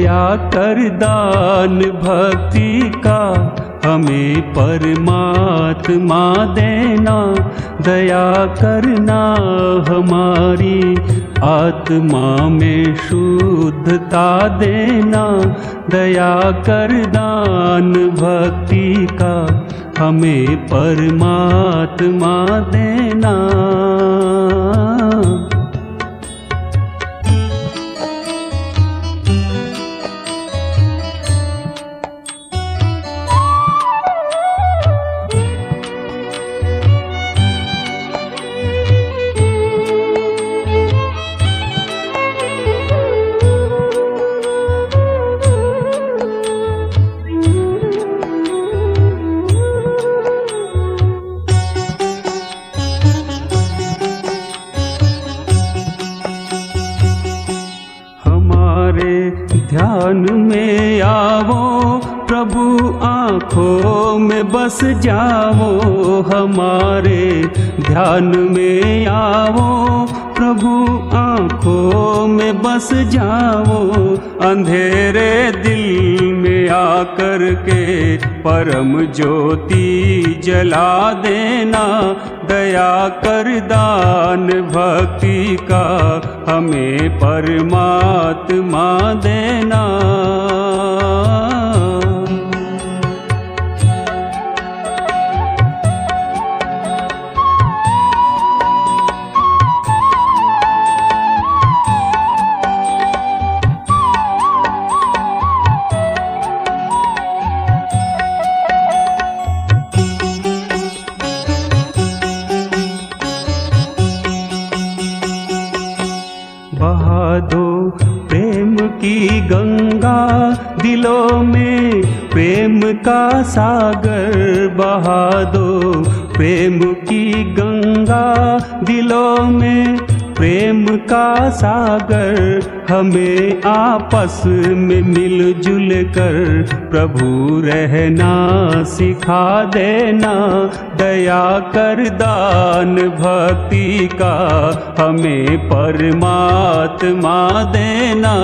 दया कर दान भक्ति का हमें परमात्मा देना। दया करना हमारी आत्मा में शुद्धता देना। दया कर दान भक्ति का हमें परमात्मा देना। ध्यान में आवो प्रभु आँखों में बस जाओ। हमारे ध्यान में आवो प्रभु आँखों में बस जाओ। अंधेरे दिल में आकर के परम ज्योति जला देना। दया कर दान भक्ति का हमें परमात्मा देना। बहा दो प्रेम की गंगा दिलों में, प्रेम का सागर बहा दो। प्रेम की गंगा दिलों में, प्रेम का सागर हमें आपस में मिलजुल कर प्रभु रहना सिखा देना। दया कर दान भक्ति का हमें परमात्मा देना।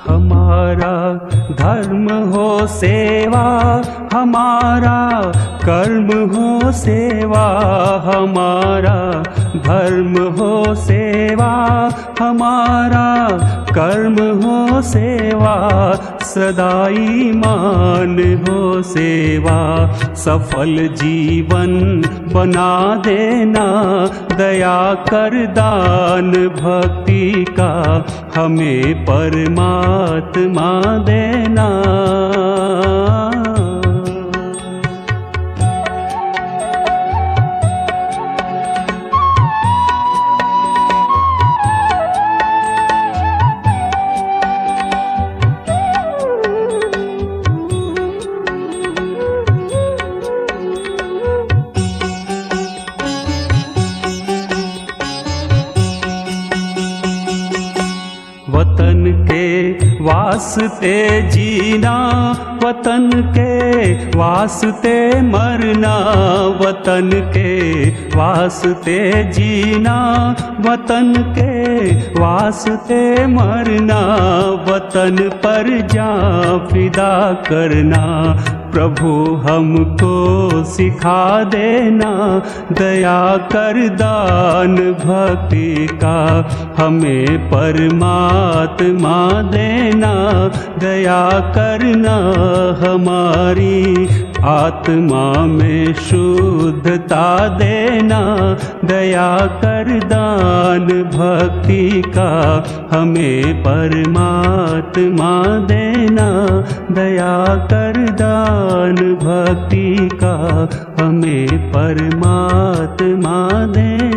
हमारा धर्म हो सेवा, हमारा कर्म हो सेवा। हमारा धर्म हो सेवा, हमारा कर्म हो सेवा। सदा ईमान हो सेवा, सफल जीवन बना देना। दया कर दान भक्ति का हमें परमात्मा देना। वतन के वास्ते जीना, वतन के वास्ते मरना। वतन के वास्ते जीना, वतन के वास्ते मरना। वतन पर जान फिदा करना प्रभु हमको सिखा देना। दया कर दान भक्ति का हमें परमात्मा देना। दया करना हमारी आत्मा में शुद्धता देना। दया कर दान भक्ति का हमें परमात्मा देना। दया कर दान भक्ति का हमें परमात्मा देना।